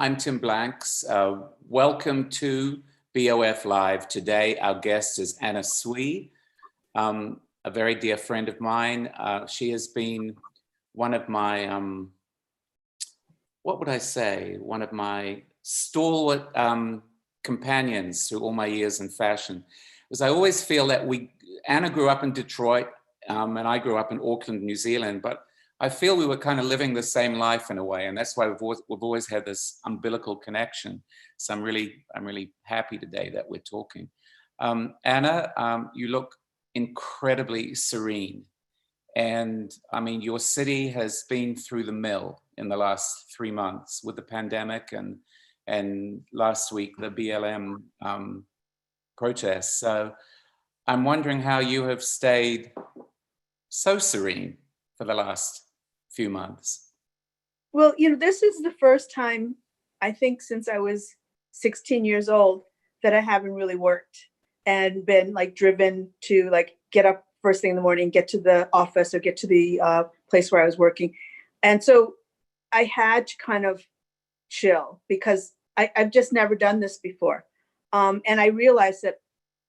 I'm Tim Blanks. Welcome to BOF Live. Today, our guest is Anna Sui, a very dear friend of mine. She has been one of my, what would I say? One of my stalwart companions through all my years in fashion. Because I always feel that Anna grew up in Detroit, and I grew up in Auckland, New Zealand, but I feel we were kind of living the same life in a way, and that's why we've always had this umbilical connection. So I'm really happy today that we're talking. Anna, you look incredibly serene, and I mean your city has been through the mill in the last 3 months with the pandemic and last week the BLM protests. So I'm wondering how you have stayed so serene for the last few months. Well, this is the first time, I think, since I was 16 years old that I haven't really worked and been like driven to like get up first thing in the morning, get to the office or get to the place where I was working. And so I had to kind of chill because I've just never done this before. And I realized that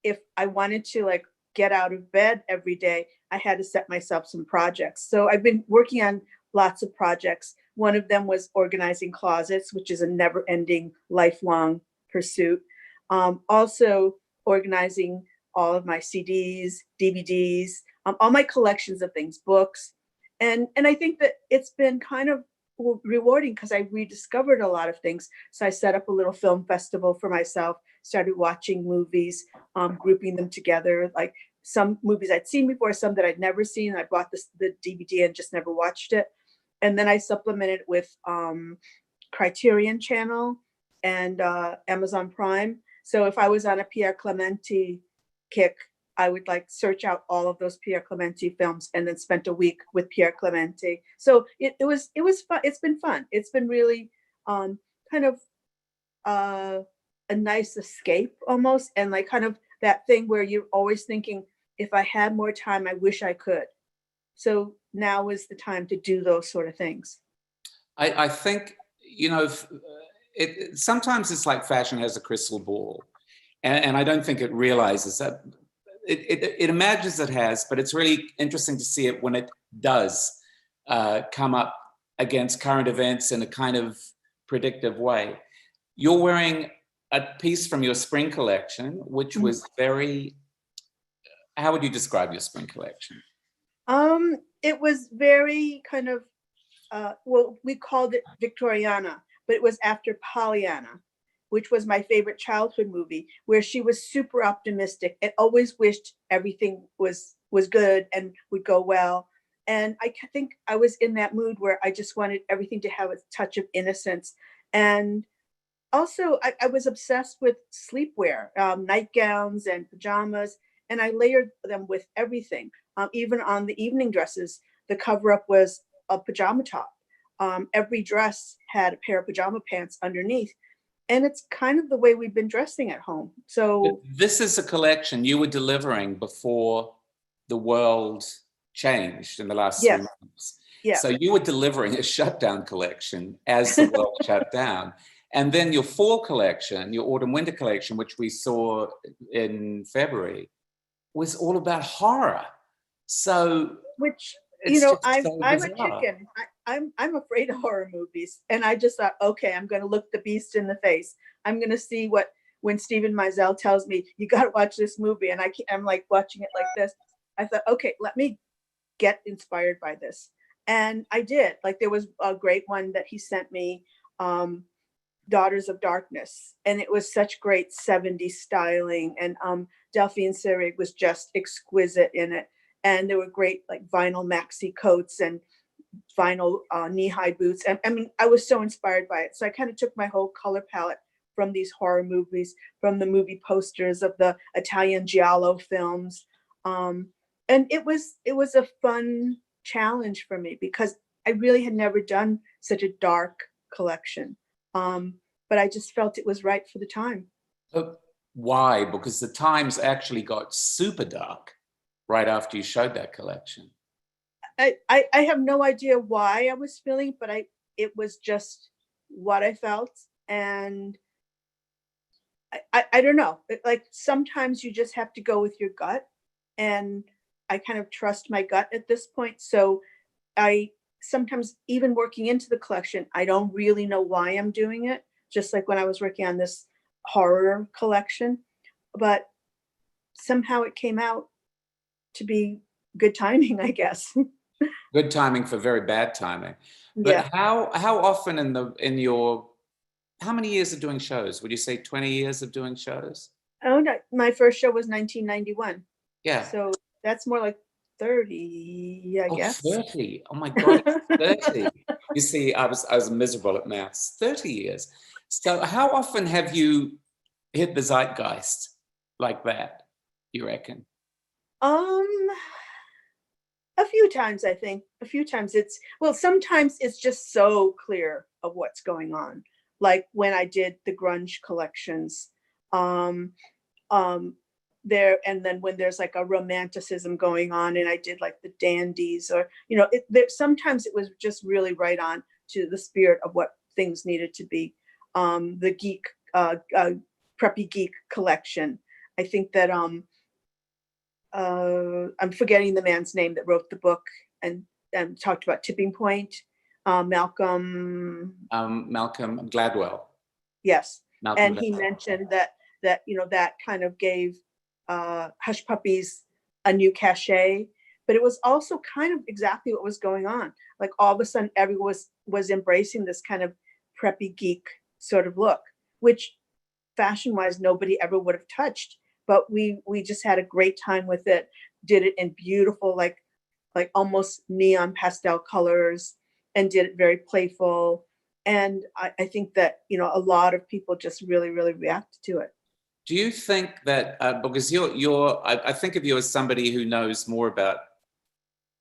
if I wanted to like get out of bed every day, I had to set myself some projects. So I've been working on lots of projects. One of them was organizing closets, which is a never-ending, lifelong pursuit. Also organizing all of my CDs, DVDs, all my collections of things, books. And I think that it's been kind of rewarding because I rediscovered a lot of things. So I set up a little film festival for myself, started watching movies, grouping them together, like some movies I'd seen before, some that I'd never seen. I bought the DVD and just never watched it. And then I supplemented with Criterion Channel and Amazon Prime. So if I was on a Pierre Clementi kick, I would like search out all of those Pierre Clementi films and then spent a week with Pierre Clementi. So it was fun. It's been fun. It's been really kind of a nice escape almost, and like kind of that thing where you're always thinking, if I had more time, I wish I could. So now is the time to do those sort of things. I think, sometimes it's like fashion has a crystal ball, and I don't think it realizes that. It imagines it has, but it's really interesting to see it when it does come up against current events in a kind of predictive way. You're wearing a piece from your spring collection, which was very, how would you describe your spring collection? It was very kind of, well, we called it Victoriana, but it was after Pollyanna, which was my favorite childhood movie, where she was super optimistic and always wished everything was good and would go well. And I think I was in that mood where I just wanted everything to have a touch of innocence. And also, I was obsessed with sleepwear, nightgowns and pajamas, and I layered them with everything. Even on the evening dresses, the cover-up was a pajama top. Every dress had a pair of pajama pants underneath. And it's kind of the way we've been dressing at home. So this is a collection you were delivering before the world changed in the last 3 months. Yeah. So you were delivering a shutdown collection as the world shut down. And then your fall collection, your autumn-winter collection, which we saw in February, was all about horror. So, which, I'm a chicken. I'm afraid of horror movies. And I just thought, okay, I'm going to look the beast in the face. I'm going to see when Stephen Meisel tells me, you got to watch this movie. And I'm like watching it like this. I thought, okay, let me get inspired by this. And I did. Like there was a great one that he sent me, Daughters of Darkness. And it was such great 70s styling. And Delphine Seyrig was just exquisite in it. And there were great like vinyl maxi coats and vinyl knee-high boots. And I mean, I was so inspired by it. So I kind of took my whole color palette from these horror movies, from the movie posters of the Italian Giallo films. And it was a fun challenge for me because I really had never done such a dark collection. But I just felt it was right for the time. Why? Because the times actually got super dark right after you showed that collection. I have no idea why I was feeling, but it was just what I felt. And I don't know. Like sometimes you just have to go with your gut, and I kind of trust my gut at this point. So I sometimes, even working into the collection, I don't really know why I'm doing it. Just like when I was working on this horror collection, but somehow it came out to be good timing, I guess. Good timing for very bad timing. Yeah. But how often in your, how many years of doing shows? Would you say 20 years of doing shows? Oh no, my first show was 1991. Yeah. So that's more like 30, I Oh, guess. 30. Oh my God, it's 30. You see, I was miserable at maths. 30 years. So how often have you hit the zeitgeist like that, you reckon? Um, a few times, I think. A few times well, sometimes it's just so clear of what's going on. Like when I did the grunge collections. Um, um, and then when there's like a romanticism going on, and I did like the dandies, or sometimes it was just really right on to the spirit of what things needed to be. The geek, preppy geek collection. I think that I'm forgetting the man's name that wrote the book and talked about tipping point. Malcolm. Malcolm Gladwell. Yes, Malcolm and he Gladwell. mentioned that kind of gave Hush Puppies a new cachet, but it was also kind of exactly what was going on. Like all of a sudden, everyone was embracing this kind of preppy geek sort of look, which fashion-wise nobody ever would have touched. But we just had a great time with it. Did it in beautiful, like almost neon pastel colors, and did it very playful. And I think that a lot of people just really, really reacted to it. Do you think that because I think of you as somebody who knows more about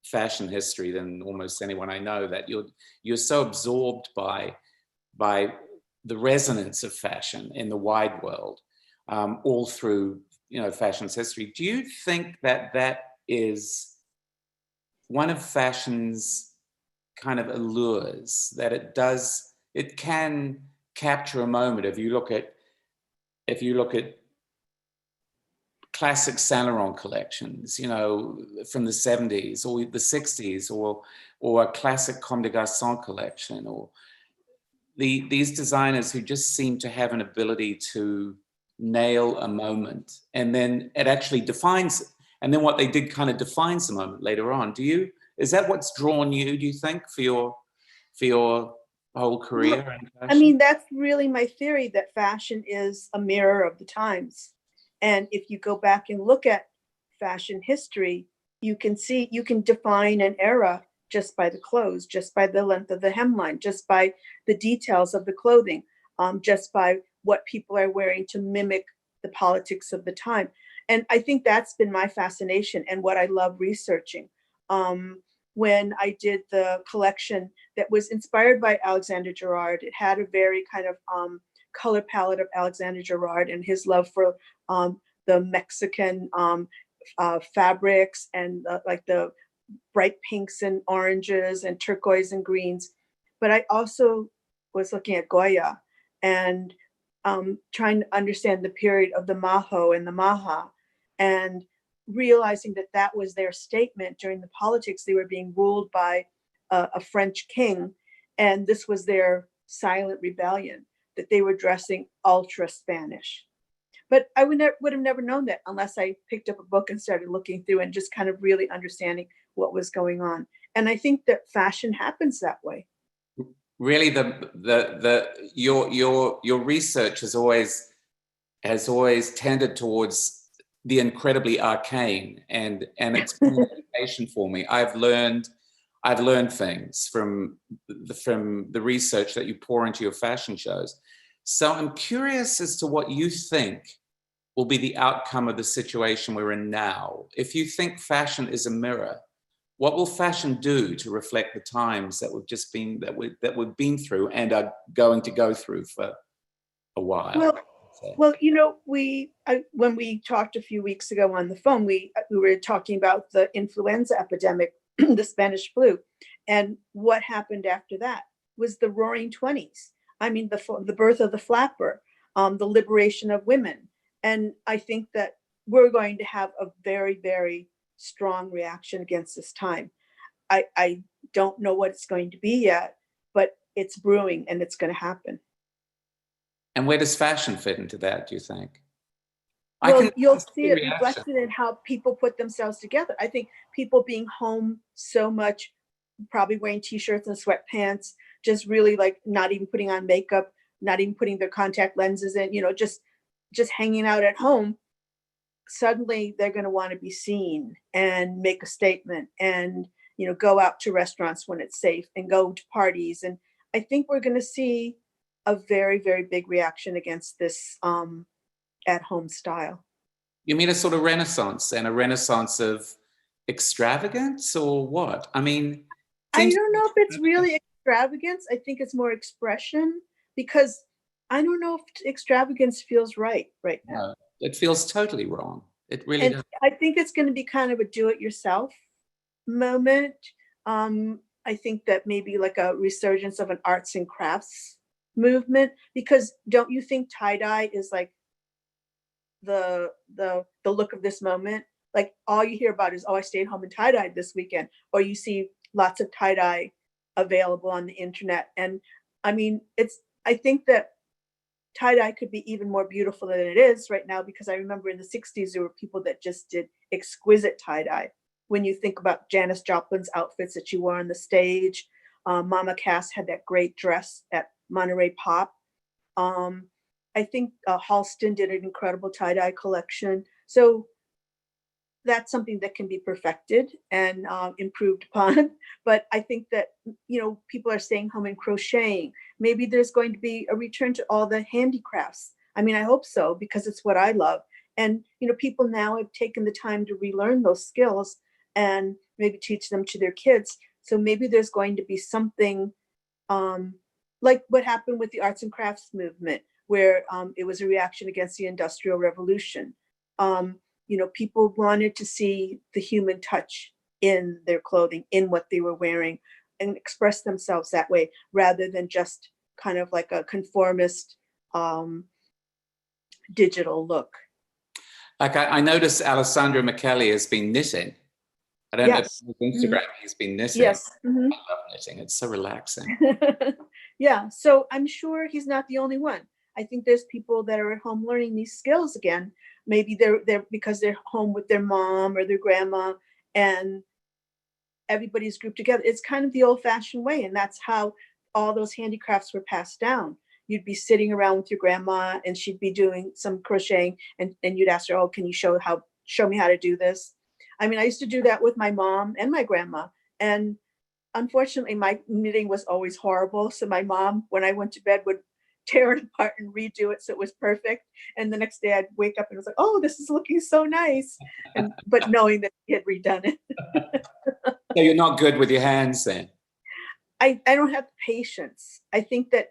fashion history than almost anyone I know, that you're so absorbed by the resonance of fashion in the wide world, all through fashion's history. Do you think that that is one of fashion's kind of allures, that it can capture a moment? If you look at classic Saint Laurent collections, from the 70s or the 60s, or a classic Comme des Garçons collection, or these designers who just seem to have an ability to nail a moment, and then it actually defines, and then what they did kind of defines the moment later on. Is that what's drawn you, do you think, for your whole career in I fashion? mean, that's really my theory, that fashion is a mirror of the times. And if you go back and look at fashion history, you can define an era just by the clothes, just by the length of the hemline, just by the details of the clothing, just by what people are wearing to mimic the politics of the time. And I think that's been my fascination and what I love researching. When I did the collection that was inspired by Alexander Gerard, it had a very kind of color palette of Alexander Gerard and his love for the Mexican fabrics, and like the bright pinks and oranges and turquoise and greens. But I also was looking at Goya and trying to understand the period of the Majo and the Maja, and realizing that that was their statement during the politics. They were being ruled by a French king, and this was their silent rebellion, that they were dressing ultra Spanish. But I would have never known that unless I picked up a book and started looking through and just kind of really understanding what was going on. And I think that fashion happens that way. Really, your research has always tended towards the incredibly arcane, and it's been an education for me. I've learned things from the research that you pour into your fashion shows. So I'm curious as to what you think will be the outcome of the situation we're in now. If you think fashion is a mirror, what will fashion do to reflect the times that we've been through and are going to go through for a while? Well, when we talked a few weeks ago on the phone, we were talking about the influenza epidemic, the Spanish flu, and what happened after that was the Roaring 20s. I mean, the birth of the flapper, the liberation of women. And I think that we're going to have a very, very strong reaction against this time. I don't know what it's going to be yet, but it's brewing and it's going to happen. And where does fashion fit into that, do you think? Well, you'll see it reflected in how people put themselves together. I think people being home so much, probably wearing t-shirts and sweatpants, just really like not even putting on makeup, not even putting their contact lenses in, just hanging out at home. Suddenly they're going to want to be seen and make a statement and, go out to restaurants when it's safe and go to parties. And I think we're going to see a very, very big reaction against this at-home style. You mean a sort of renaissance, and a renaissance of extravagance, or what? I mean, I don't know if it's really extravagance. I think it's more expression, because I don't know if extravagance feels right now. No, it feels totally wrong. It really does. I think it's going to be kind of a do-it-yourself moment. I think that maybe like a resurgence of an arts and crafts movement, because don't you think tie-dye is like the look of this moment? Like all you hear about is, oh, I stayed home and tie-dyed this weekend, or you see lots of tie-dye available on the internet. And I mean, I think that tie-dye could be even more beautiful than it is right now, because I remember in the 60s, there were people that just did exquisite tie-dye. When you think about Janis Joplin's outfits that she wore on the stage, Mama Cass had that great dress at Monterey Pop. I think Halston did an incredible tie-dye collection. So that's something that can be perfected and improved upon. But I think that, people are staying home and crocheting. Maybe there's going to be a return to all the handicrafts. I mean, I hope so, because it's what I love. And, people now have taken the time to relearn those skills and maybe teach them to their kids. So maybe there's going to be something like what happened with the arts and crafts movement, where it was a reaction against the Industrial Revolution. People wanted to see the human touch in their clothing, in what they were wearing, and express themselves that way, rather than just kind of like a conformist digital look. Like I noticed Alessandro Michele has been knitting. I don't know if it's Instagram, he's been knitting. Yes. Mm-hmm. I love knitting. It's so relaxing. Yeah. So I'm sure he's not the only one. I think there's people that are at home learning these skills again. Maybe they're because they're home with their mom or their grandma, and everybody's grouped together. It's kind of the old-fashioned way, and that's how all those handicrafts were passed down. You'd be sitting around with your grandma, and she'd be doing some crocheting, and you'd ask her, "Oh, can you show me how to do this?" I mean, I used to do that with my mom and my grandma, and unfortunately, my knitting was always horrible. So my mom, when I went to bed, would tear it apart and redo it so it was perfect. And the next day I'd wake up and it was like, oh, this is looking so nice. But knowing that he had redone it. So you're not good with your hands then? I don't have patience. I think that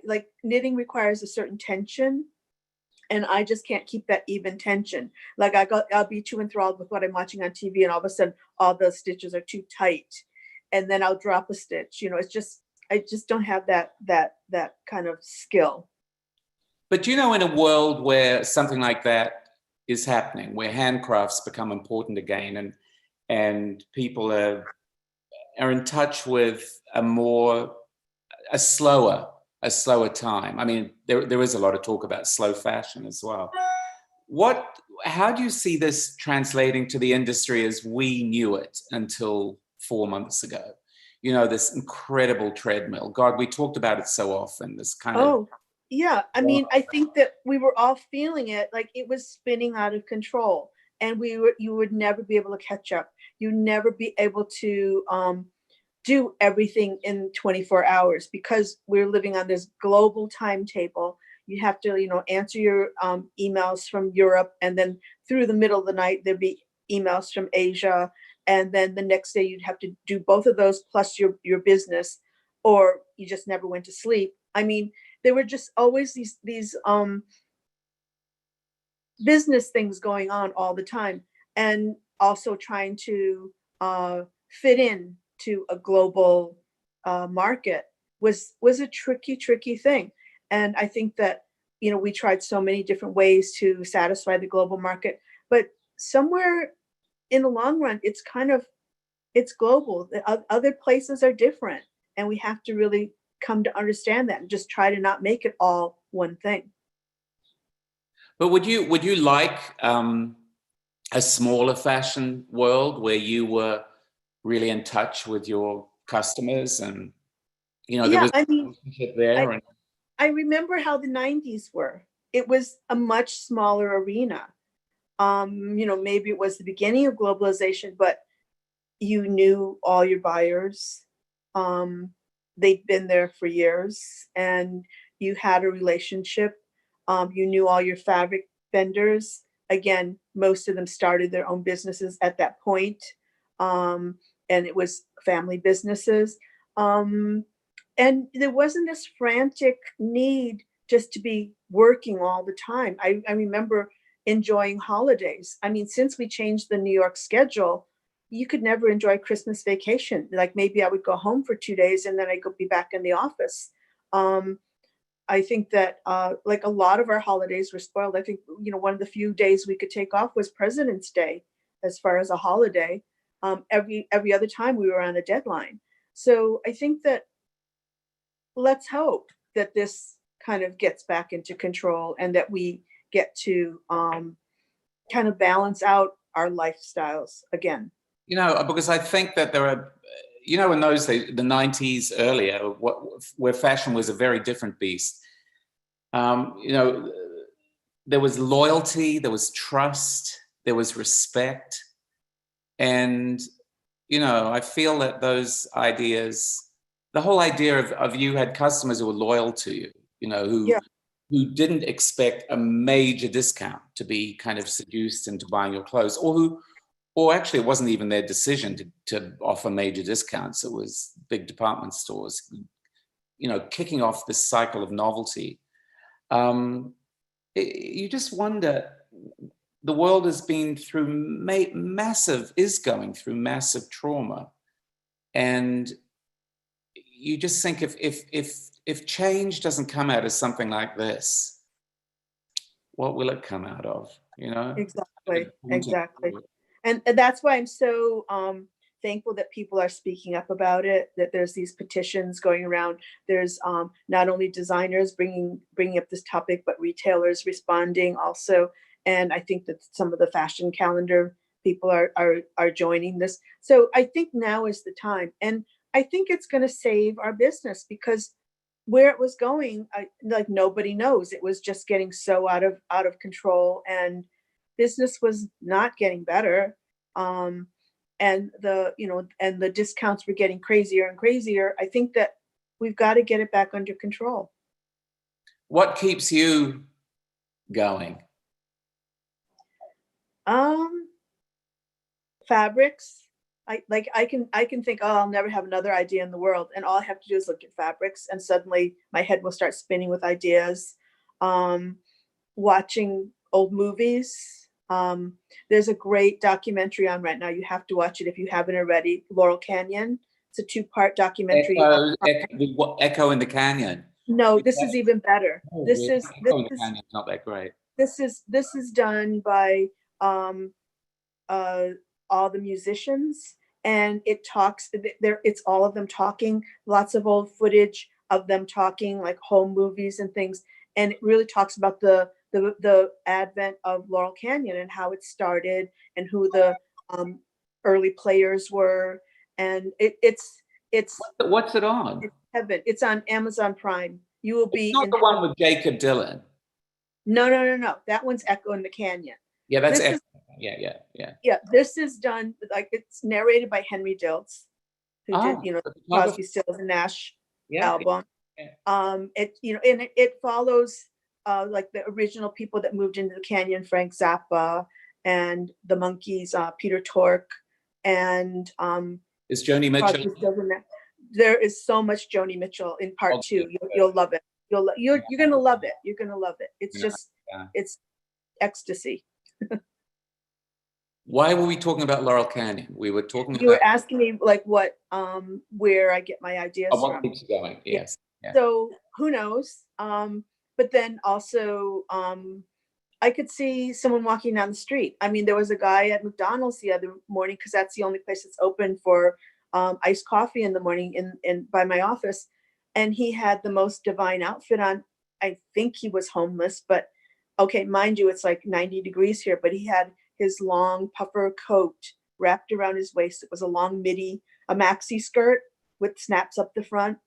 like knitting requires a certain tension, and I just can't keep that even tension. Like I'll be too enthralled with what I'm watching on TV, and all of a sudden all the stitches are too tight, and then I'll drop a stitch. It's just, I just don't have that kind of skill. But in a world where something like that is happening, where handcrafts become important again, and people are in touch with a slower time. I mean, there is a lot of talk about slow fashion as well. How do you see this translating to the industry as we knew it until 4 months ago? This incredible treadmill. God, we talked about it so often, this kind of... Oh, yeah. I mean, I think that we were all feeling it, like it was spinning out of control, and you would never be able to catch up. You'd never be able to do everything in 24 hours, because we're living on this global timetable. You have to, answer your emails from Europe, and then through the middle of the night, there'd be emails from Asia. And then the next day you'd have to do both of those plus your business, or you just never went to sleep. I mean, there were just always these business things going on all the time, and also trying to fit in to a global market. was a tricky thing. And I think that, you know, we tried so many different ways to satisfy the global market, but somewhere in the long run, it's global. Other places are different, and we have to really come to understand that and just try to not make it all one thing. But would you like a smaller fashion world where you were really in touch with your customers, and there was I a mean, relationship there? I remember how the 90s were. It was a much smaller arena. Maybe it was the beginning of globalization, but you knew all your buyers. They'd been there for years, and you had a relationship. You knew all your fabric vendors. Again, most of them started their own businesses at that point, and it was family businesses. And there wasn't this frantic need just to be working all the time. I remember enjoying holidays. I mean, since we changed the New York schedule, you could never enjoy Christmas vacation. Like maybe I would go home for 2 days and then I could be back in the office. I think that like a lot of our holidays were spoiled. I think, one of the few days we could take off was President's Day as far as a holiday. Every other time we were on a deadline. So I think that let's hope that this kind of gets back into control and that we get to kind of balance out our lifestyles again. Because I think that there are, in those days, the 90s earlier, where fashion was a very different beast. There was loyalty, there was trust, there was respect. And, I feel that those ideas, the whole idea of you had customers who were loyal to you, who didn't expect a major discount to be kind of seduced into buying your clothes, or actually it wasn't even their decision to offer major discounts. It was big department stores, kicking off this cycle of novelty. You just wonder, the world has been through is going through massive trauma. And you just think if change doesn't come out of something like this, what will it come out of? Exactly. And that's why I'm so thankful that people are speaking up about it, that there's these petitions going around. There's not only designers bringing up this topic, but retailers responding also. And I think that some of the fashion calendar people are joining this. So I think now is the time. And I think it's going to save our business, because where it was going, like nobody knows. It was just getting so out of control, and business was not getting better. And the discounts were getting crazier and crazier. I think that we've got to get it back under control. What keeps you going? Fabrics. I can think, oh, I'll never have another idea in the world, and all I have to do is look at fabrics, and suddenly my head will start spinning with ideas. Watching old movies. There's a great documentary on right now. You have to watch it if you haven't already. Laurel Canyon. It's a 2-part documentary. Echo in the Canyon. No, this is even better. Oh, Echo in the Canyon's not that great. This is done by all the musicians, and it talks there. It's all of them talking. Lots of old footage of them talking, like home movies and things. And it really talks about the advent of Laurel Canyon and how it started and who the early players were. And it's what's it on? It's heaven. It's on Amazon Prime. You will be not the one with Jacob Dylan. No. That one's Echo in the Canyon. Yeah, that's Echo. Yeah. Yeah, this is done, like, it's narrated by Henry Diltz, who did, the Crosby, Stills and Nash album. Yeah. It follows like the original people that moved into the canyon, Frank Zappa and the Monkees, Peter Tork, and is Joni Mitchell? There is so much Joni Mitchell in part 2. You'll love it. You're gonna love it. You're gonna love it. It's just it's ecstasy. Why were we talking about Laurel Canyon? We were talking You about were asking me like what, where I get my ideas what from. keeps you going. Yeah. Yes. Yeah. So who knows? But then also, I could see someone walking down the street. I mean, there was a guy at McDonald's the other morning because that's the only place that's open for iced coffee in the morning in by my office, and he had the most divine outfit on. I think he was homeless, but okay, mind you, it's like 90 degrees here, but he had his long puffer coat wrapped around his waist. It was a long midi, a maxi skirt with snaps up the front,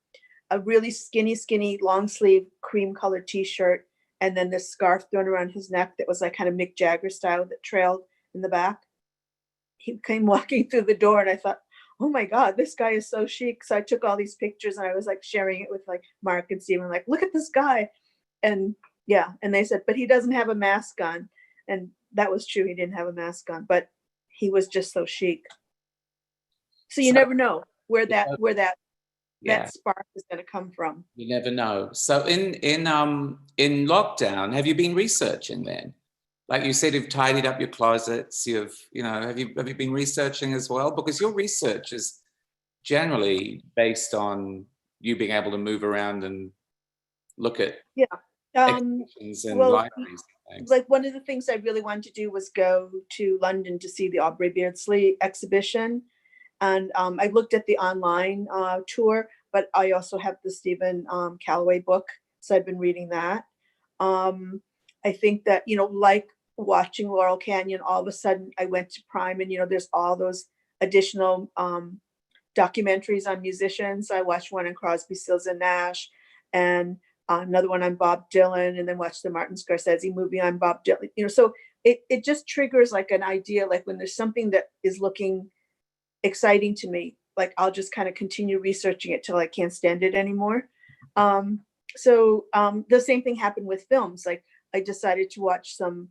a really skinny, long sleeve cream colored t-shirt, and then this scarf thrown around his neck that was like kind of Mick Jagger style that trailed in the back. He came walking through the door and I thought, oh my God, this guy is so chic. So I took all these pictures and I was like sharing it with like Mark and Steven, like, look at this guy. And yeah, and they said, but he doesn't have a mask on. And that was true. He didn't have a mask on, but he was just so chic. So you So, never know where that yeah, spark is going to come from. you never know. So in lockdown, have you been researching then? Like you said, you've tidied up your closets. Have you been researching as well? Because your research is generally based on you being able to move around and look at Yeah. exhibitions and Well, libraries and things. like one of the things I really wanted to do was go to London to see the Aubrey Beardsley exhibition. And I looked at the online tour, but I also have the Stephen Calloway book. So I've been reading that. I think that, like watching Laurel Canyon, all of a sudden I went to Prime and, there's all those additional documentaries on musicians. I watched one on Crosby, Stills and Nash, and another one on Bob Dylan, and then watched the Martin Scorsese movie on Bob Dylan. So it just triggers like an idea, like when there's something that is looking exciting to me, like I'll just kind of continue researching it till I can't stand it anymore. So the same thing happened with films. Like I decided to watch some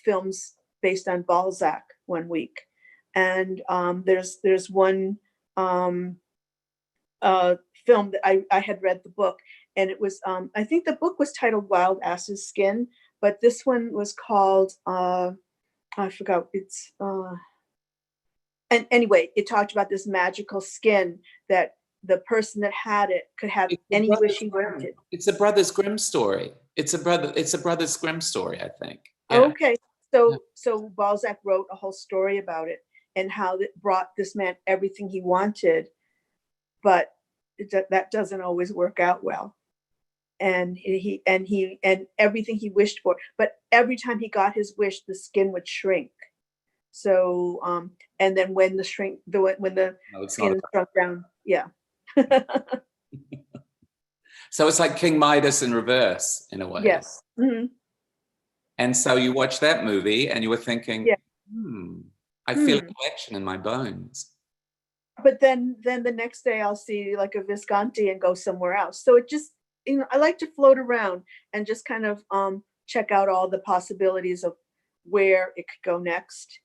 films based on Balzac one week, and there's one film that I had read the book, and it was I think the book was titled Wild Ass's Skin, but this one was called I forgot. And anyway, it talked about this magical skin that the person that had it could have any wish he wanted. It's a Brothers Grimm story. It's a Brothers Grimm story, I think. Yeah. Okay, so Balzac wrote a whole story about it and how it brought this man everything he wanted, but that doesn't always work out well. And he everything he wished for, but every time he got his wish, the skin would shrink. So and then when the skin shrunk down, yeah. So it's like King Midas in reverse in a way. Yes. Mm-hmm. And so you watched that movie and you were thinking, yeah. I feel a connection in my bones. But then the next day I'll see like a Visconti and go somewhere else. So it just, I like to float around and just kind of check out all the possibilities of where it could go next.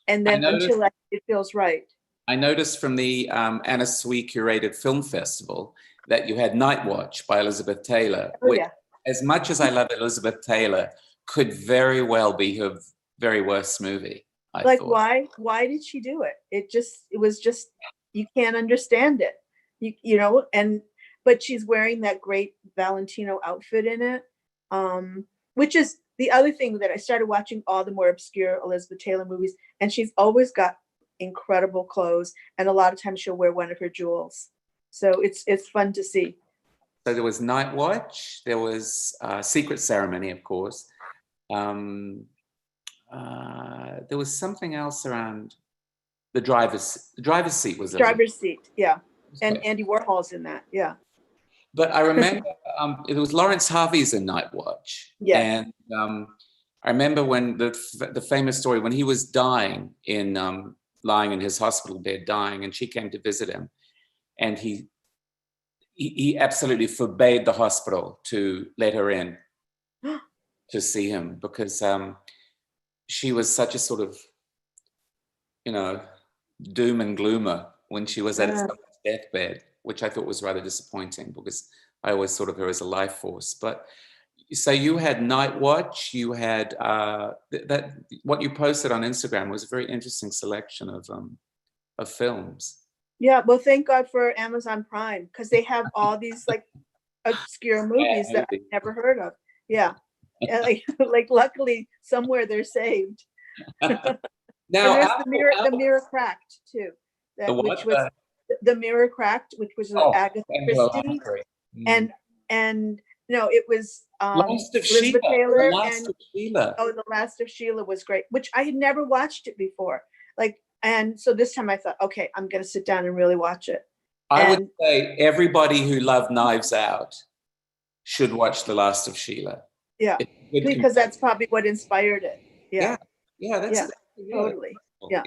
And then until it feels right. I noticed from the Anna Sui curated film festival that you had Night Watch by Elizabeth Taylor, which, as much as I love Elizabeth Taylor, could very well be her very worst movie. I thought. Why did she do it? It was just, you can't understand it. But she's wearing that great Valentino outfit in it, which is the other thing that I started watching all the more obscure Elizabeth Taylor movies, and she's always got incredible clothes, and a lot of times she'll wear one of her jewels. So it's fun to see. So there was Night Watch, there was Secret Ceremony, of course. There was something else around the driver's seat. Was driver's seat, yeah. And Andy Warhol's in that, yeah. But I remember it was Lawrence Harvey's in Night Watch. Yeah. And I remember when the famous story, when he was dying lying in his hospital bed dying, and she came to visit him, and he absolutely forbade the hospital to let her in to see him, because she was such a sort of, doom and gloomer when she was at her deathbed, which I thought was rather disappointing, because I always thought of her as a life force. But So you had Night Watch, you had that what you posted on Instagram was a very interesting selection of films. Yeah, well, thank God for Amazon Prime, because they have all these like obscure movies that I've never heard of. Yeah. And like luckily somewhere they're saved. Now, and there's the mirror cracked too. That which was the mirror cracked, which was Agatha Christie. And no, it was Elizabeth Taylor and The Last of Sheila was great, which I had never watched it before. Like, and so this time I thought, okay, I'm gonna sit down and really watch it. I would say everybody who loved Knives Out should watch The Last of Sheila. Yeah, because that's probably what inspired it. Yeah, that's totally. Yeah.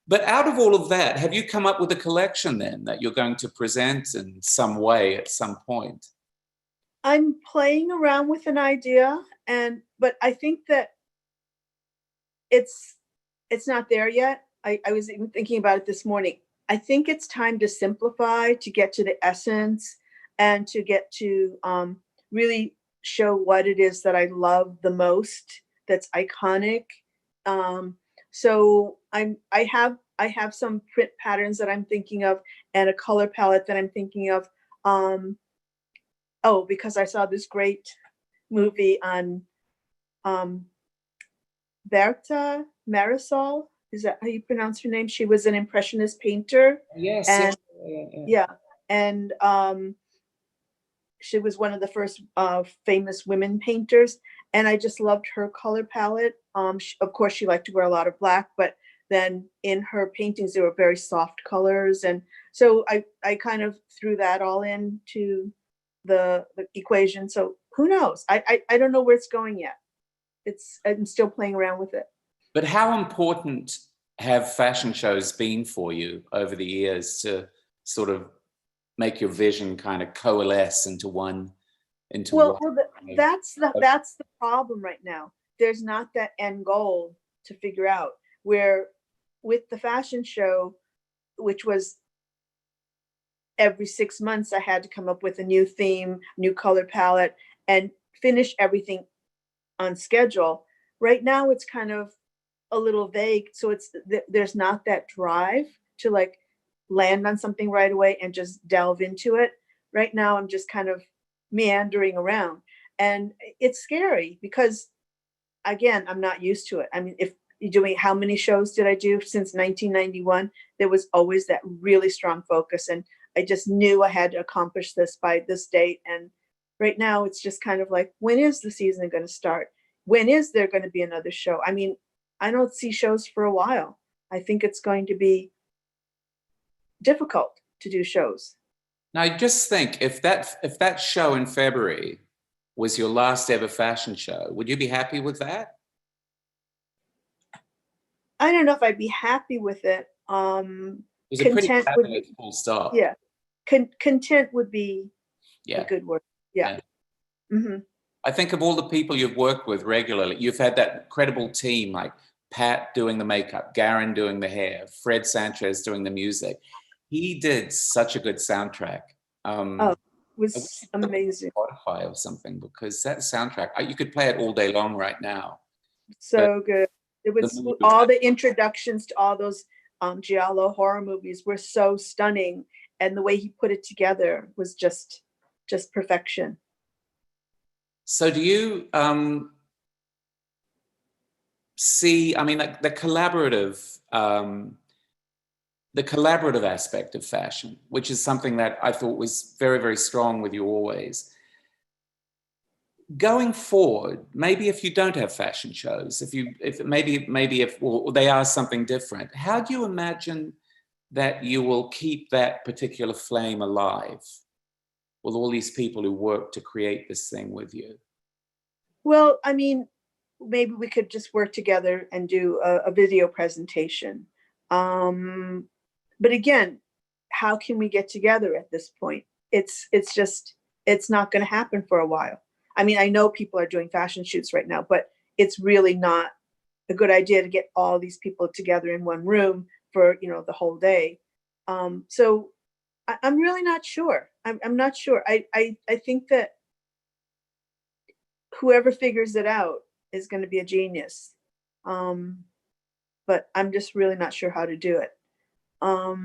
But out of all of that, have you come up with a collection then that you're going to present in some way at some point? I'm playing around with an idea, but I think that it's not there yet. I was even thinking about it this morning. I think it's time to simplify, to get to the essence, and to get to really show what it is that I love the most, that's iconic. So I have some print patterns that I'm thinking of, and a color palette that I'm thinking of. Because I saw this great movie on Berta Marisol. Is that how you pronounce her name? She was an impressionist painter. Yes. And, and she was one of the first famous women painters, and I just loved her color palette. Of course, she liked to wear a lot of black, but then in her paintings there were very soft colors, and so I kind of threw that all into the equation. So who knows? I don't know where it's going yet. I'm still playing around with it. But how important have fashion shows been for you over the years to sort of make your vision kind of coalesce into one? That's the problem right now. There's not that end goal to figure out. Where with the fashion show, which was every 6 months, I had to come up with a new theme, new color palette, and finish everything on schedule. Right now, it's kind of a little vague. So there's not that drive to like land on something right away and just delve into it. Right now, I'm just kind of meandering around, and it's scary because, again, I'm not used to it. I mean, if you're doing, how many shows did I do since 1991? There was always that really strong focus, and I just knew I had to accomplish this by this date. And right now, it's just kind of like, when is the season going to start? When is there going to be another show? I mean, I don't see shows for a while. I think it's going to be difficult to do shows. Now, just think, if that show in February was your last ever fashion show, would you be happy with that? I don't know if I'd be happy with it. It was a pretty cabinet full stop. Yeah. Content would be a good word. Yeah. Mm-hmm. I think of all the people you've worked with regularly, you've had that incredible team like Pat doing the makeup, Garen doing the hair, Fred Sanchez doing the music. He did such a good soundtrack. It was amazing. Spotify or something, because that soundtrack, you could play it all day long right now. So good. It was all the introductions to all those giallo horror movies were so stunning, and the way he put it together was just perfection. So do you see, I mean, like the collaborative aspect of fashion, which is something that I thought was very, very strong with you always. Going forward, maybe if you don't have fashion shows, if they are something different, how do you imagine that you will keep that particular flame alive with all these people who work to create this thing with you? Well, I mean, maybe we could just work together and do a video presentation. But again, how can we get together at this point? It's not going to happen for a while. I mean, I know people are doing fashion shoots right now, but it's really not a good idea to get all these people together in one room for, the whole day. So I'm really not sure. I'm not sure. I think that whoever figures it out is going to be a genius. But I'm just really not sure how to do it. I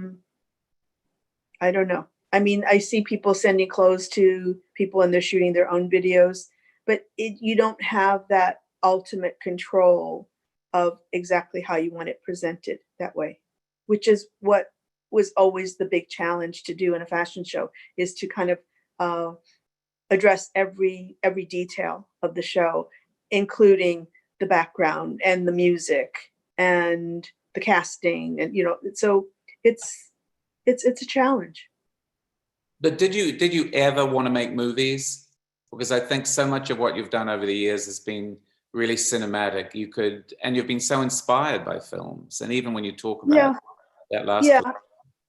don't know. I mean, I see people sending clothes to people and they're shooting their own videos, but you don't have that ultimate control of exactly how you want it presented that way, which is what was always the big challenge to do in a fashion show, is to kind of address every detail of the show, including the background and the music and the casting, and so it's a challenge. But did you ever want to make movies? Because I think so much of what you've done over the years has been really cinematic. And you've been so inspired by films. And even when you talk about that last Yeah. book.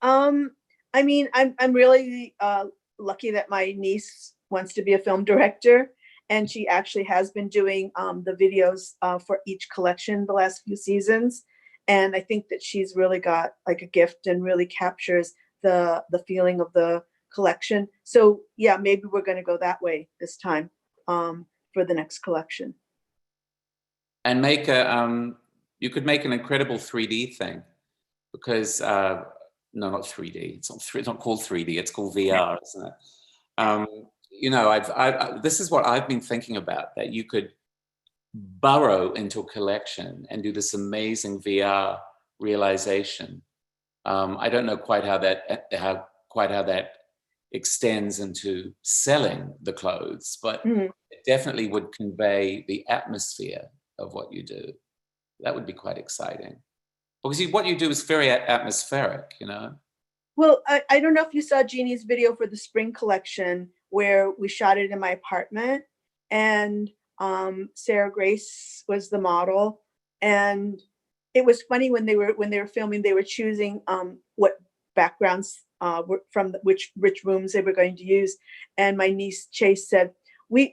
I mean, I'm really lucky that my niece wants to be a film director, and she actually has been doing the videos for each collection the last few seasons. And I think that she's really got like a gift and really captures the feeling of the collection. So yeah, maybe we're going to go that way this time for the next collection. And you could make an incredible 3D thing, because no, not 3D. It's not called 3D. It's called VR, isn't it? This is what I've been thinking about, that you could burrow into a collection and do this amazing VR realization. I don't know quite how that extends into selling the clothes, but it definitely would convey the atmosphere of what you do. That would be quite exciting, because what you do is very atmospheric, Well, I don't know if you saw Jeannie's video for the spring collection, where we shot it in my apartment, and Sarah Grace was the model. And it was funny when they were filming, they were choosing what backgrounds were from which rooms they were going to use. And my niece Chase said,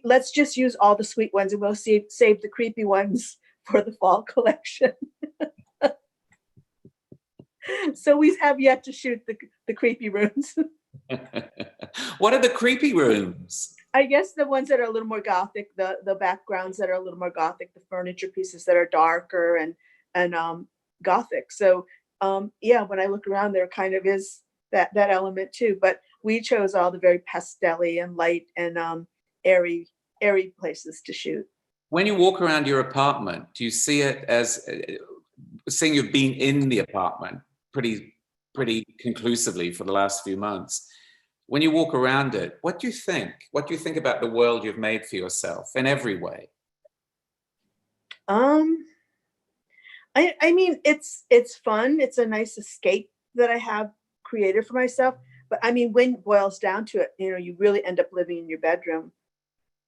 let's just use all the sweet ones and we'll save the creepy ones for the fall collection. So we have yet to shoot the creepy rooms. What are the creepy rooms? I guess the ones that are a little more gothic, the backgrounds that are a little more gothic, the furniture pieces that are darker and gothic. So yeah, when I look around, there kind of is that element too. But we chose all the very pastel-y and light and airy places to shoot. When you walk around your apartment, do you see it as seeing you've been in the apartment pretty conclusively for the last few months? When you walk around it, what do you think? What do you think about the world you've made for yourself in every way? I mean, it's fun. It's a nice escape that I have created for myself. But I mean, when it boils down to it, you really end up living in your bedroom.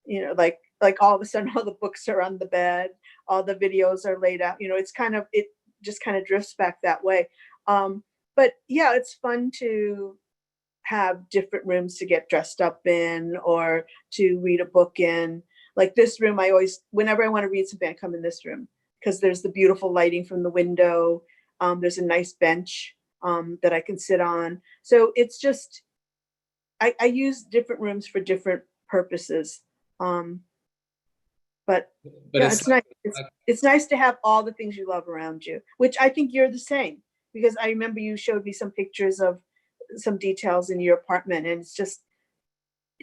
Like all of a sudden, all the books are on the bed, all the videos are laid out. It just kind of drifts back that way. But yeah, it's fun to have different rooms to get dressed up in or to read a book in. Like this room, whenever I want to read something, I come in this room because there's the beautiful lighting from the window. There's a nice bench that I can sit on. So it's just, I use different rooms for different purposes. But yeah, it's nice. It's nice to have all the things you love around you, which I think you're the same, because I remember you showed me some pictures of some details in your apartment, and it's just,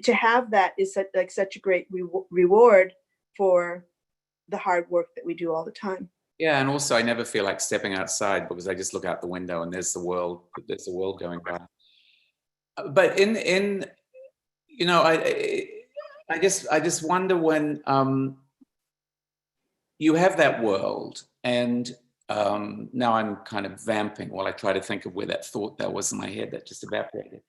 to have that is such a great reward for the hard work that we do all the time. Yeah, and also I never feel like stepping outside, because I just look out the window and there's the world going by. But I just wonder when you have that world, and now I'm kind of vamping while I try to think of where that thought that was in my head that just evaporated.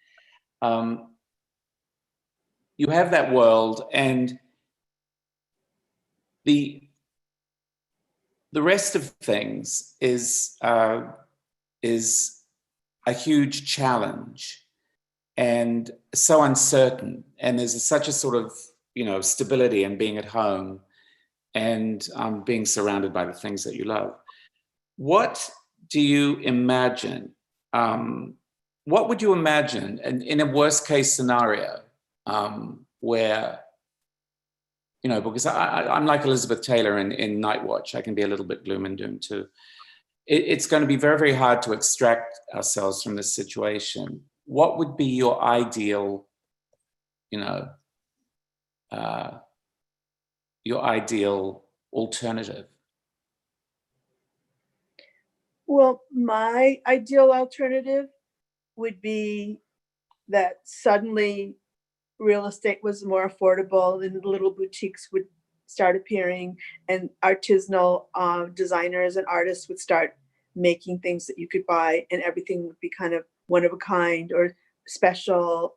You have that world, and the rest of things is a huge challenge and so uncertain. And there's such a sort of stability in being at home and being surrounded by the things that you love. What do you imagine? What would you imagine in a worst case scenario where you know, because I'm like Elizabeth Taylor in Night Watch. I can be a little bit gloom and doom too. It's going to be very, very hard to extract ourselves from this situation. What would be your ideal, you know, your ideal alternative? Well, my ideal alternative would be that suddenly real estate was more affordable and little boutiques would start appearing, and artisanal designers and artists would start making things that you could buy, and everything would be kind of one of a kind or special.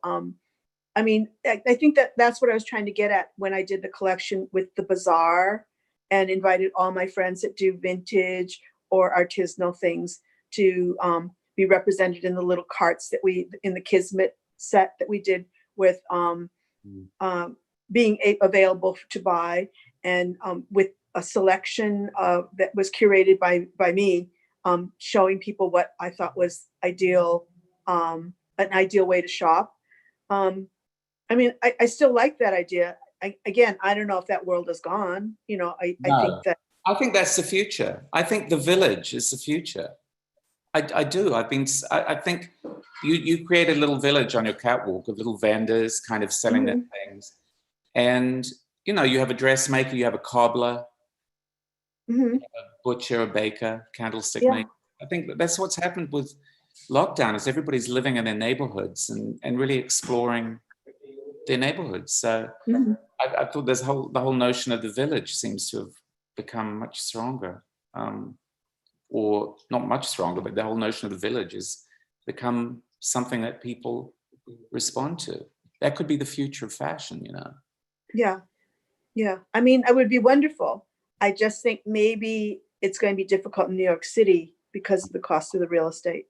I mean, I think that that's what I was trying to get at when I did the collection with the bazaar and invited all my friends that do vintage or artisanal things to be represented in the little carts that we, in the Kismet set that we did with being available to buy, and with a selection that was curated by me, showing people what I thought was ideal, an ideal way to shop. I mean, I still like that idea. Again, I don't know if that world is gone. You know, I think No, that. I think that's the future. I think the village is the future. I do. I think you create a little village on your catwalk of little vendors kind of selling their things. And, you know, you have a dressmaker, you have a cobbler, Mhm. a butcher, a baker, candlestick Yeah. maker. I think that's what's happened with lockdown is everybody's living in their neighborhoods and really exploring their neighborhoods. So Mhm. I thought the whole notion of the village seems to have become much stronger, or not much stronger, but the whole notion of the village has become something that people respond to. That could be the future of fashion, you know. Yeah. Yeah. I mean, it would be wonderful. I just think maybe it's going to be difficult in New York City because of the cost of the real estate.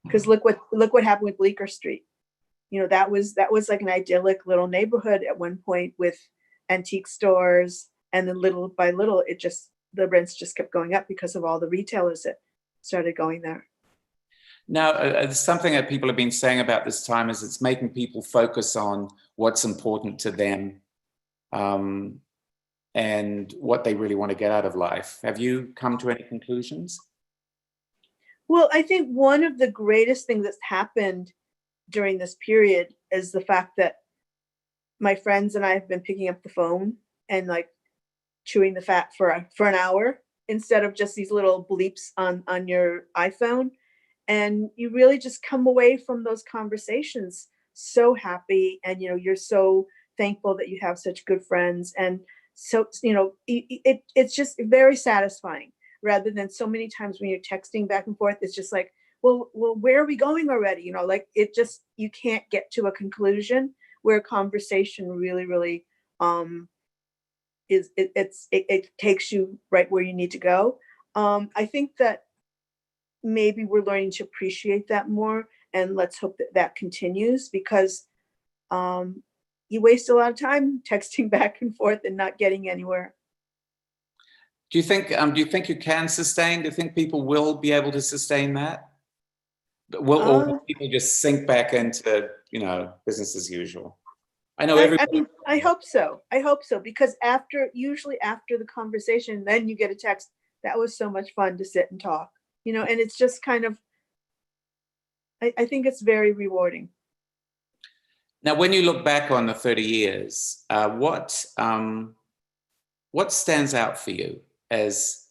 Because look what happened with Bleecker Street. You know, that was like an idyllic little neighborhood at one point with antique stores, and then little by little the rents just kept going up because of all the retailers that started going there. Now, something that people have been saying about this time is it's making people focus on what's important to them, and what they really want to get out of life. Have you come to any conclusions? Well, I think one of the greatest things that's happened during this period is the fact that my friends and I have been picking up the phone and like chewing the fat for an hour instead of just these little bleeps on your iPhone. And you really just come away from those conversations so happy, and you know, you're so thankful that you have such good friends, and so you know, it's just very satisfying, rather than so many times when you're texting back and forth, it's just like, well, where are we going already? You know, like it just, you can't get to a conclusion, where a conversation really it takes you right where you need to go. I think that maybe we're learning to appreciate that more, and let's hope that that continues, because you waste a lot of time texting back and forth and not getting anywhere. Do you think you can sustain? Do you think people will be able to sustain that? Will people just sink back into, you know, business as usual? I know I everybody. mean, I hope so. Because usually after the conversation, then you get a text, that was so much fun to sit and talk, you know, and it's just kind of, I think it's very rewarding. Now, when you look back on the 30 years, what stands out for you as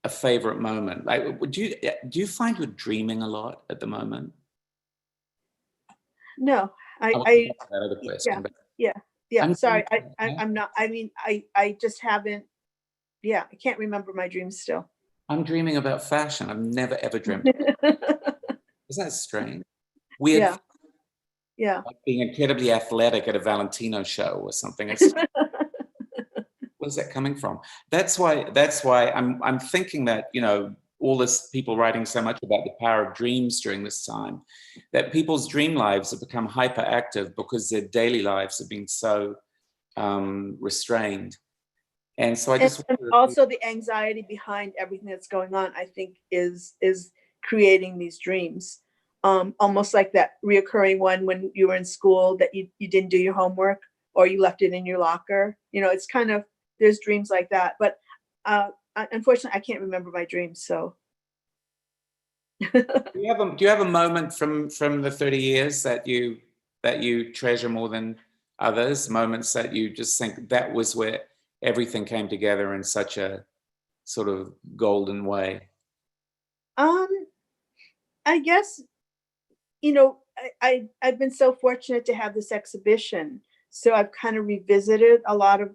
a favorite moment? Like, do you find you're dreaming a lot at the moment? No, I want to I, get to that other yeah, question, but yeah. I'm Sorry, dreaming, I'm not. I mean, I just haven't. Yeah, I can't remember my dreams still. I'm dreaming about fashion. I've never ever dreamt of it. Isn't that strange? Weird, Yeah, yeah. like being incredibly athletic at a Valentino show or something. It's, where's that coming from? That's why I'm thinking that, you know, all this people writing so much about the power of dreams during this time, that people's dream lives have become hyperactive because their daily lives have been so restrained. And so I And, just and wonder if also the anxiety behind everything that's going on, I think, is creating these dreams. Almost like that reoccurring one when you were in school that you didn't do your homework, or you left it in your locker. It's kind of, there's dreams like that. But unfortunately, I can't remember my dreams. So. Do you have a moment from the 30 years that you treasure more than others? Moments that you just think that was where everything came together in such a sort of golden way? I guess, I've been so fortunate to have this exhibition. So I've kind of revisited a lot of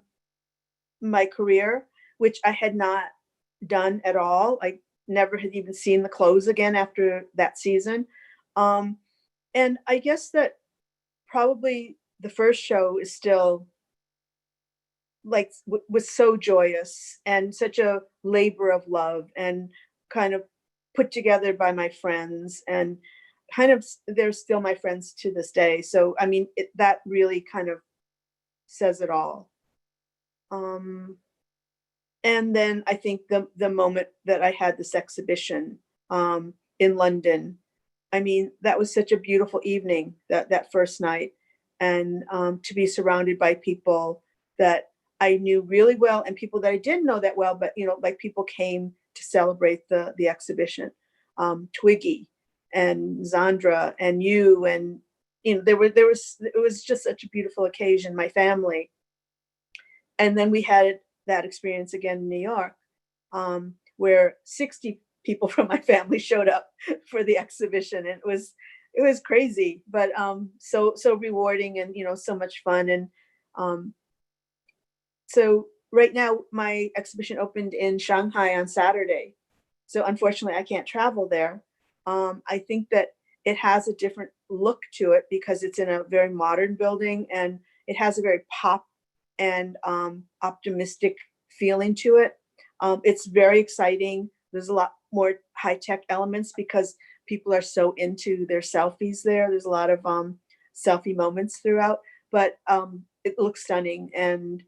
my career, which I had not done at all. I never had even seen the clothes again after that season. And I guess that probably the first show is still like was so joyous and such a labor of love, and kind of put together by my friends, and kind of they're still my friends to this day. So I mean, that really kind of says it all. And then I think the moment that I had this exhibition in London, I mean, that was such a beautiful evening, that first night, and to be surrounded by people that I knew really well and people that I didn't know that well, but like people came to celebrate the exhibition. Twiggy and Zandra and you, and it was just such a beautiful occasion. My family, and then we had that experience again in New York, where 60 people from my family showed up for the exhibition. And it was crazy, but so rewarding, and so much fun. And so right now my exhibition opened in Shanghai on Saturday. So unfortunately I can't travel there. I think that it has a different look to it because it's in a very modern building, and it has a very pop and optimistic feeling to it. It's very exciting. There's a lot more high-tech elements because people are so into their selfies there. There's a lot of selfie moments throughout, but it looks stunning, and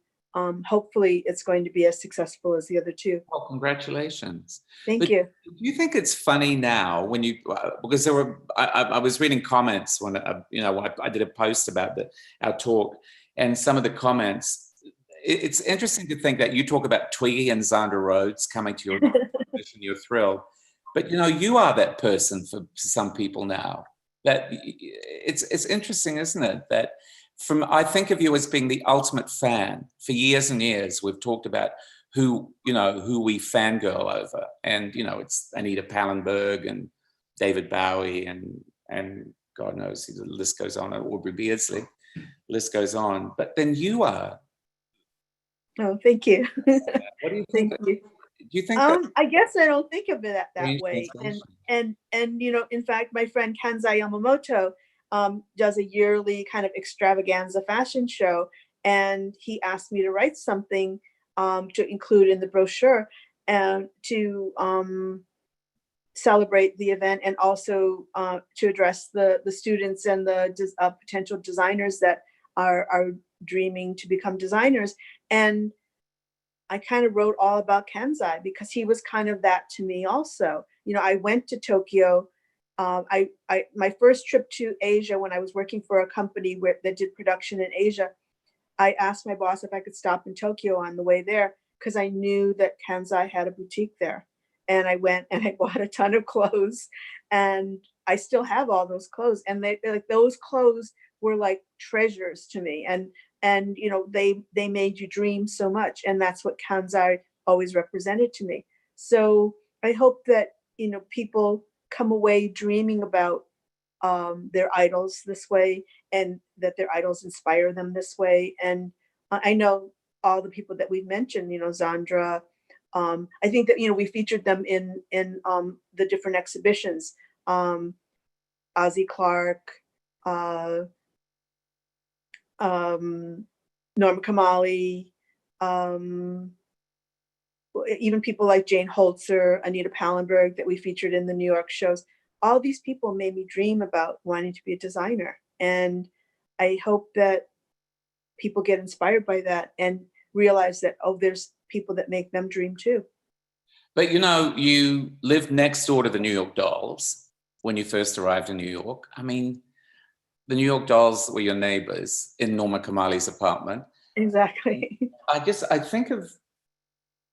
hopefully it's going to be as successful as the other two. Well, congratulations. Thank you. Do you think it's funny now when you, because I was reading comments when, I did a post about our talk, and some of the comments, it's interesting to think that you talk about Twiggy and Zandra Rhodes coming to your exhibition, you're thrilled. But, you are that person for some people now. That it's interesting, isn't it? That I think of you as being the ultimate fan. For years and years, we've talked about who we fangirl over. And, it's Anita Pallenberg and David Bowie and God knows, the list goes on, Aubrey Beardsley, list goes on. But then you are. Oh, thank you. What do you think? Thank you. Do you think I guess I don't think of it that way. And in fact, my friend Kenzai Yamamoto does a yearly kind of extravaganza fashion show, and he asked me to write something to include in the brochure and to celebrate the event, and also to address the students and the potential designers that are dreaming to become designers. And I kind of wrote all about Kenzai because he was kind of that to me also. I went to Tokyo. My first trip to Asia, when I was working for a company that did production in Asia, I asked my boss if I could stop in Tokyo on the way there because I knew that Kenzai had a boutique there. And I went and I bought a ton of clothes, and I still have all those clothes. And those clothes were like treasures to me. And they made you dream so much, and that's what Kenzai always represented to me. So I hope that people come away dreaming about their idols this way, and that their idols inspire them this way. And I know all the people that we've mentioned, Zandra. I think that we featured them in the different exhibitions. Ozzy Clark. Norma Kamali, even people like Jane Holzer, Anita Pallenberg that we featured in the New York shows. All these people made me dream about wanting to be a designer. And I hope that people get inspired by that and realize that, there's people that make them dream too. But you lived next door to the New York Dolls when you first arrived in New York. I mean, the New York Dolls were your neighbors in Norma Kamali's apartment. Exactly. I think of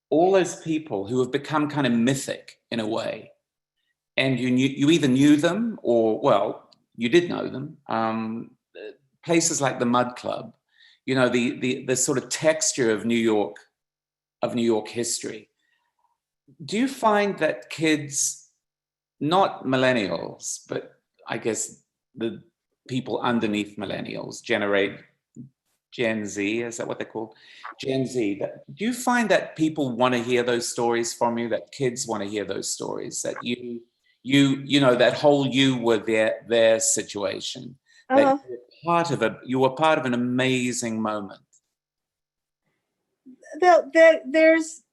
all those people who have become kind of mythic in a way, and you either knew them or, well, you did know them. Places like the Mud Club, you know, the sort of texture of New York history. Do you find that kids, not millennials, but I guess the people underneath millennials, Gen Z, is that what they're called? Gen Z. Do you find that people want to hear those stories from you, that kids want to hear those stories, that you know, that whole you were their situation, that you were part of an amazing moment? There's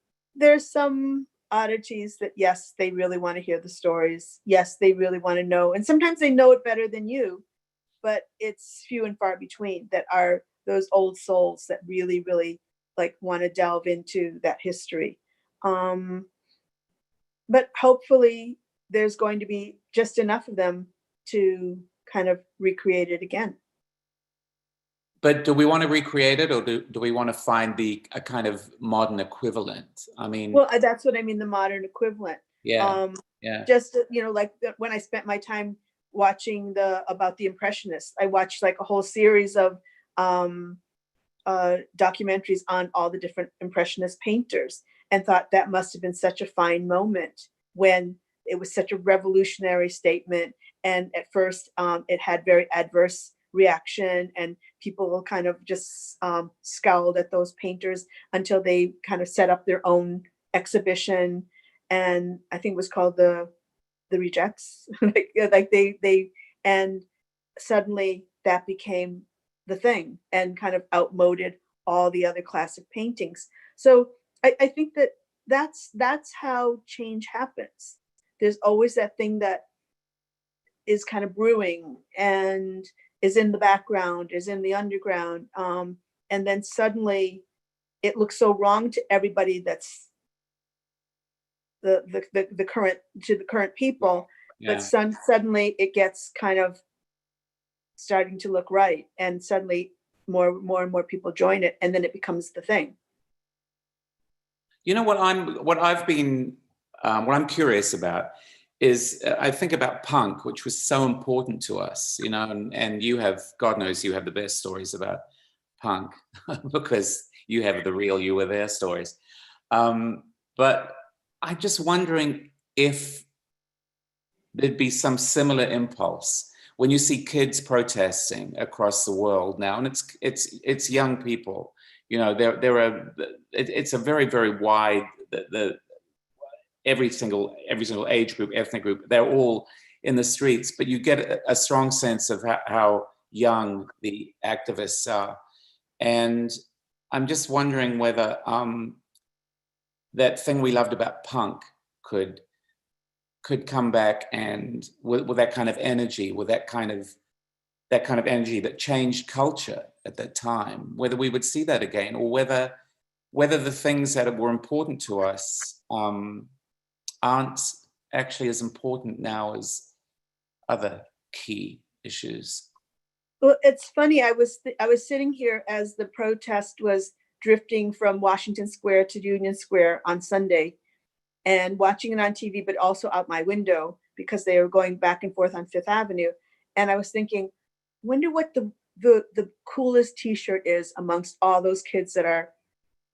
some oddities that, yes, they really want to hear the stories. Yes, they really want to know. And sometimes they know it better than you, but it's few and far between that are those old souls that really, really like want to delve into that history. But hopefully there's going to be just enough of them to kind of recreate it again. But do we want to recreate it, or do we want to find a kind of modern equivalent? I mean, well, that's what I mean, the modern equivalent. Yeah. Just, you know, like when I spent my time watching about the Impressionists, I watched like a whole series of documentaries on all the different Impressionist painters, and thought that must have been such a fine moment when it was such a revolutionary statement. And at first, it had very adverse reaction, and people kind of just scowled at those painters until they kind of set up their own exhibition, and I think it was called the Rejects. like they and suddenly that became the thing and kind of outmoded all the other classic paintings. So I think that's how change happens. There's always that thing that is kind of brewing and is in the background, is in the underground, and then suddenly it looks so wrong to everybody that's the current people, but suddenly it gets kind of starting to look right, and suddenly more and more people join it, and then it becomes the thing. You know what I'm curious about is I think about punk, which was so important to us, you know, and you have, God knows, you have the best stories about punk because you have the real you were there stories. But I'm just wondering if there'd be some similar impulse when you see kids protesting across the world now, and it's young people. You know, it's a very, very wide, every single age group, ethnic group, they're all in the streets, but you get a strong sense of how young the activists are. And I'm just wondering whether that thing we loved about punk could come back, and with that kind of energy, with that kind of energy that changed culture at that time, whether we would see that again, or whether the things that were important to us aren't actually as important now as other key issues. Well, it's funny. I was sitting here as the protest was drifting from Washington Square to Union Square on Sunday, and watching it on TV, but also out my window because they were going back and forth on Fifth Avenue. And I was thinking, wonder what the coolest T-shirt is amongst all those kids that are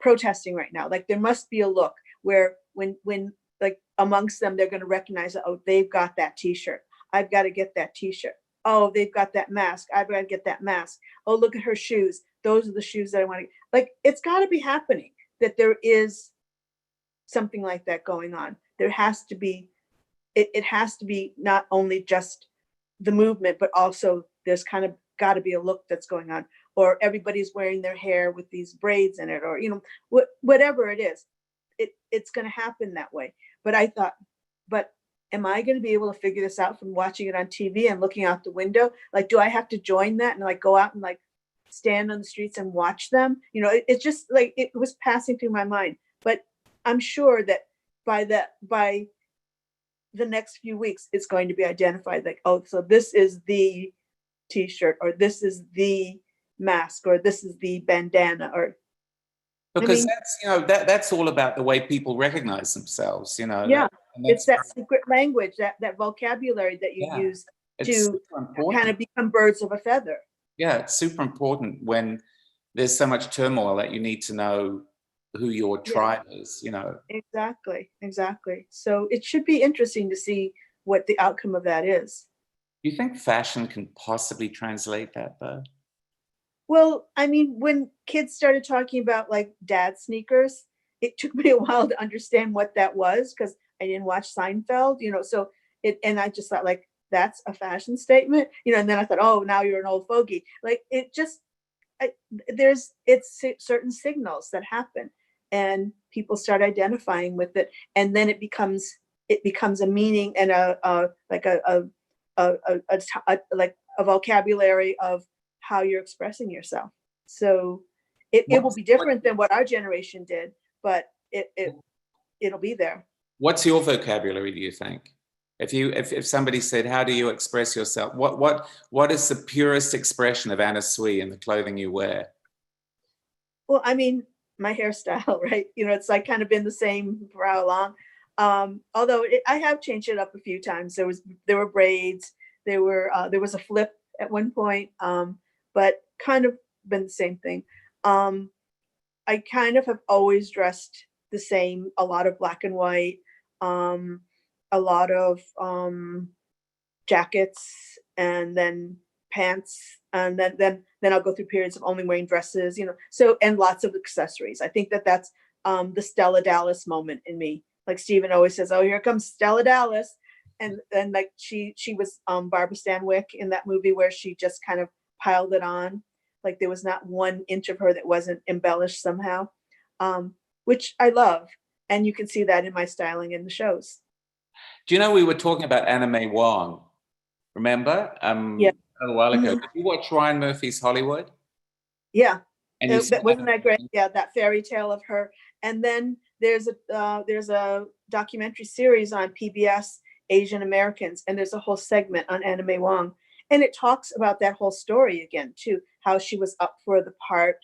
protesting right now. Like there must be a look where when like amongst them, they're going to recognize that, oh, they've got that T-shirt. I've got to get that T-shirt. Oh, they've got that mask. I've got to get that mask. Oh, look at her shoes. Those are the shoes that I want to. Like, it's got to be happening, that there is something like that going on. There has to be, it has to be not only just the movement, but also there's kind of got to be a look that's going on, or everybody's wearing their hair with these braids in it, or, you know, whatever it is, it's going to happen that way. But I thought, but am I going to be able to figure this out from watching it on TV and looking out the window? Like, do I have to join that and like go out and like stand on the streets and watch them? You know, it's just like, it was passing through my mind. But I'm sure that by the next few weeks, it's going to be identified like, oh, so this is the t-shirt, or this is the mask, or this is the bandana, or Because that's, you know, that's all about the way people recognize themselves, you know. yeah, And it's that's that secret language, that vocabulary that you yeah, use it's to super important. kind of become birds of a feather. Yeah, it's super important when there's so much turmoil that you need to know who your tribe is, you know. Exactly. So it should be interesting to see what the outcome of that is. Do you think fashion can possibly translate that, though? Well, I mean, when kids started talking about like dad sneakers, it took me a while to understand what that was because I didn't watch Seinfeld, you know. So and I just thought like that's a fashion statement, you know. And then I thought, oh, now you're an old fogey. Like it just, it's certain signals that happen, and people start identifying with it, and then it becomes a meaning and like a vocabulary of how you're expressing yourself. So it will be different than what our generation did, but it'll be there. What's your vocabulary, do you think? If somebody said, how do you express yourself? What is the purest expression of Anna Sui in the clothing you wear? Well, I mean, my hairstyle, right? You know, it's like kind of been the same for how long. Although I have changed it up a few times. There were braids, there was a flip at one point, but kind of been the same thing. I kind of have always dressed the same, a lot of black and white, a lot of jackets, and then pants, and then I'll go through periods of only wearing dresses, you know. So, and lots of accessories. I think that's the Stella Dallas moment in me. Like Stephen always says, "Oh, here comes Stella Dallas," and like she was Barbara Stanwyck in that movie where she just kind of piled it on. Like there was not 1 inch of her that wasn't embellished somehow, which I love. And you can see that in my styling in the shows. Do you know we were talking about Anna May Wong? Remember? Yeah. A little while ago. Mhm. Did you watch Ryan Murphy's Hollywood? Yeah. And you Wasn't that great? Yeah, that fairy tale of her. And then there's a documentary series on PBS, Asian Americans, and there's a whole segment on Anna May Wong, and it talks about that whole story again too, how she was up for the part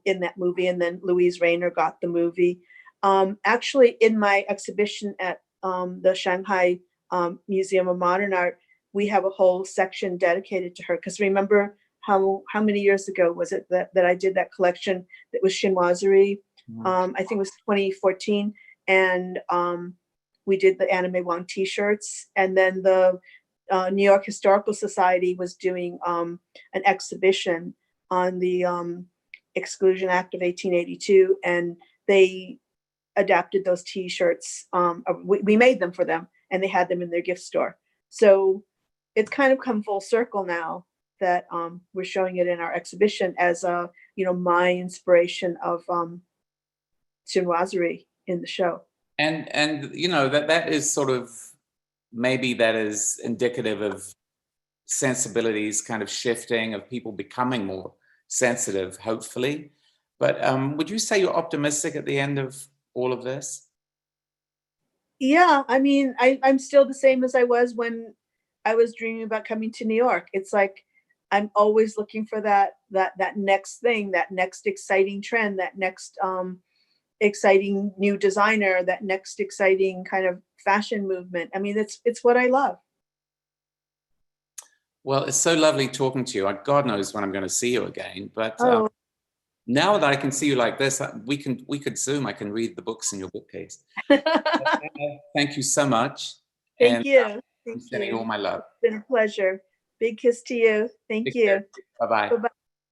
in that movie, and then Louise Rayner got the movie. Actually, in my exhibition at the Shanghai Museum of Modern Art, we have a whole section dedicated to her, because remember how many years ago was it that I did that collection that was chinoiserie? I think it was 2014, and we did the Anna May Wong T-shirts, and then the New York Historical Society was doing an exhibition on the Exclusion Act of 1882, and they adapted those T-shirts. We made them for them, and they had them in their gift store. So it's kind of come full circle now that we're showing it in our exhibition as my inspiration of chinoiserie in the show. And you know that is sort of, maybe that is indicative of sensibilities kind of shifting, of people becoming more sensitive, hopefully. But would you say you're optimistic at the end of all of this? Yeah, I mean, I'm still the same as I was when I was dreaming about coming to New York. It's like I'm always looking for that next thing, that next exciting trend, that next exciting new designer, that next exciting kind of fashion movement. I mean, it's what I love. Well, it's so lovely talking to you. God knows when I'm going to see you again, but Oh, now that I can see you like this, we could Zoom. I can read the books in your bookcase. Thank you so much. thank you. I'm Thank sending you all you. my love. It's been a pleasure. Big kiss to you. Thank you. Bye bye. Bye-bye.